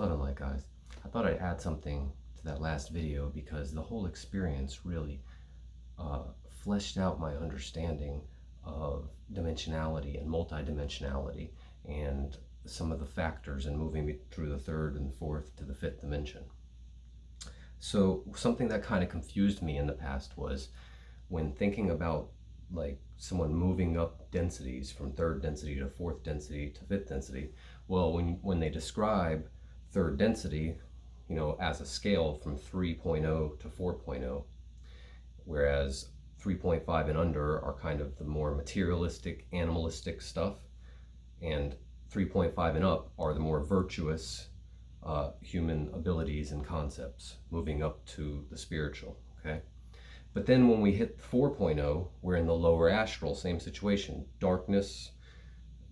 Floodlight guys. I thought I'd add something to that last video because the whole experience really fleshed out my understanding of dimensionality and multidimensionality and some of the factors in moving through the third and fourth to the fifth dimension. So something that kind of confused me in the past was when thinking about like someone moving up densities from third density to fourth density to fifth density. Well, when they describe third density, you know, as a scale from 3.0 to 4.0, whereas 3.5 and under are kind of the more materialistic, animalistic stuff, and 3.5 and up are the more virtuous human abilities and concepts, moving up to the spiritual, okay? But then when we hit 4.0, we're in the lower astral, same situation. Darkness,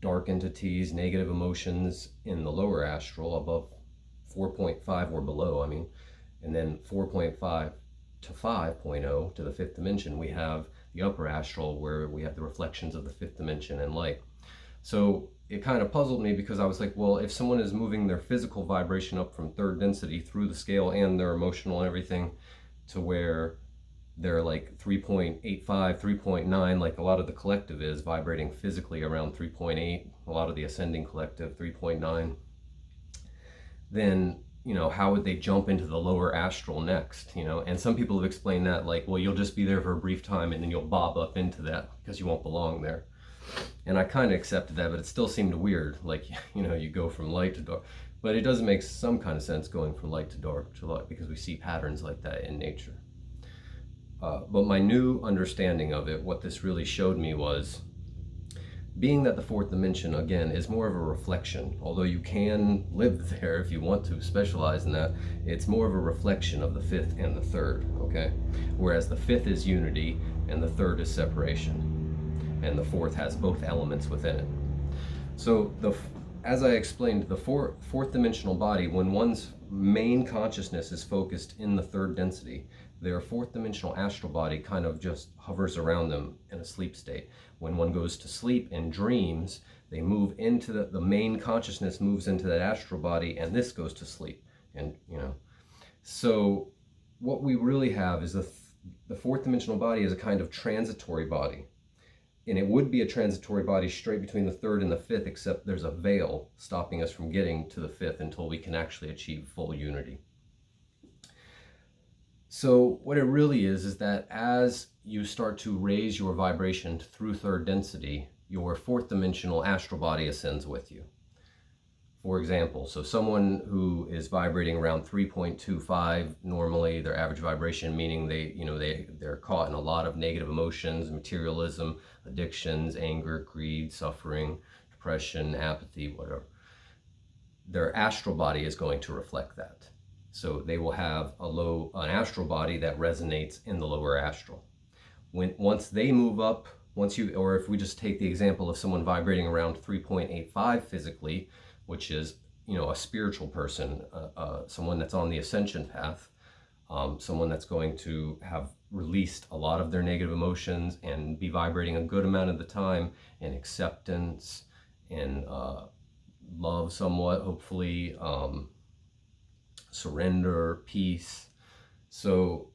dark entities, negative emotions in the lower astral, above 4.5 or below, I mean. And then 4.5 to 5.0 to the fifth dimension, we have the upper astral where we have the reflections of the fifth dimension and light. So it kind of puzzled me because I was like, well, if someone is moving their physical vibration up from third density through the scale and their emotional and everything to where they're like 3.85, 3.9, like a lot of the collective is vibrating physically around 3.8, a lot of the ascending collective 3.9, then, you know, how would they jump into the lower astral next, you know? And some people have explained that like, well, you'll just be there for a brief time and then you'll bob up into that because you won't belong there. And I kind of accepted that, but it still seemed weird. Like, you know, you go from light to dark, but it does make some kind of sense going from light to dark to light because we see patterns like that in nature. But my new understanding of it, what this really showed me was, being that the fourth dimension, again, is more of a reflection, although you can live there if you want to specialize in that, it's more of a reflection of the fifth and the third, okay? Whereas the fifth is unity and the third is separation, and the fourth has both elements within it. So as I explained, the fourth dimensional body, when one's main consciousness is focused in the third density, their fourth dimensional astral body kind of just hovers around them in a sleep state. When one goes to sleep and dreams, they move into the main consciousness moves into that astral body, and this goes to sleep. And, you know, so what we really have is the fourth dimensional body is a kind of transitory body. And it would be a transitory body straight between the third and the fifth, except there's a veil stopping us from getting to the fifth until we can actually achieve full unity. So what it really is that as you start to raise your vibration through third density, your fourth dimensional astral body ascends with you. For example, so someone who is vibrating around 3.25, normally their average vibration, meaning they're caught in a lot of negative emotions, materialism, addictions, anger, greed, suffering, depression, apathy, whatever. Their astral body is going to reflect that. So they will have an astral body that resonates in the lower astral. Once they move up, or if we just take the example of someone vibrating around 3.85 physically, which is, you know, a spiritual person, someone that's on the ascension path, someone that's going to have released a lot of their negative emotions and be vibrating a good amount of the time in acceptance and love somewhat, hopefully, surrender, peace. So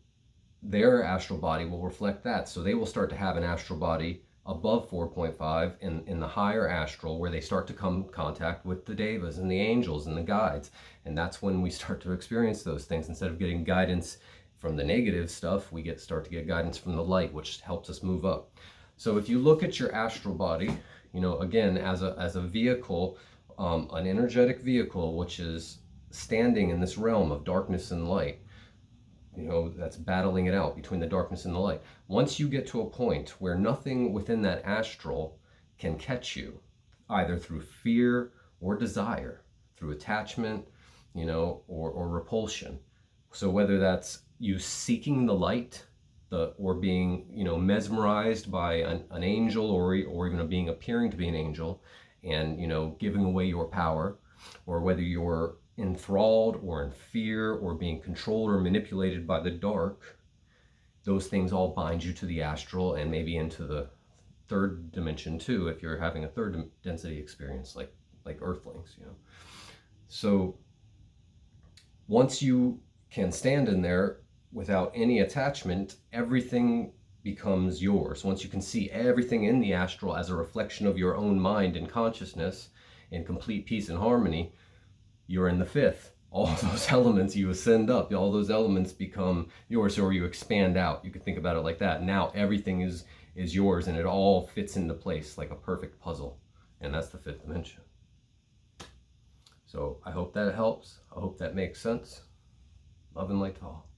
their astral body will reflect that. So they will start to have an astral body above 4.5 in the higher astral, where they start to come in contact with the devas and the angels and the guides. And that's when we start to experience those things. Instead of getting guidance from the negative stuff, we start to get guidance from the light, which helps us move up. So if you look at your astral body, you know, again, as a vehicle, an energetic vehicle, which is standing in this realm of darkness and light, you know, that's battling it out between the darkness and the light. Once you get to a point where nothing within that astral can catch you, either through fear or desire, through attachment, you know, or repulsion. So whether that's you seeking the light, or being, you know, mesmerized by an angel, or even a being appearing to be an angel, and, you know, giving away your power, or whether you're enthralled or in fear or being controlled or manipulated by the dark, those things all bind you to the astral and maybe into the third dimension too, if you're having a third density experience like earthlings, you know. So Once you can stand in there without any attachment, everything becomes yours. Once you can see everything in the astral as a reflection of your own mind and consciousness in complete peace and harmony, you're in the fifth. All those elements, you ascend up, all those elements become yours, or you expand out. You could think about it like that. Now everything is yours, and it all fits into place like a perfect puzzle. And that's the fifth dimension. So I hope that helps. I hope that makes sense. Love and light to all.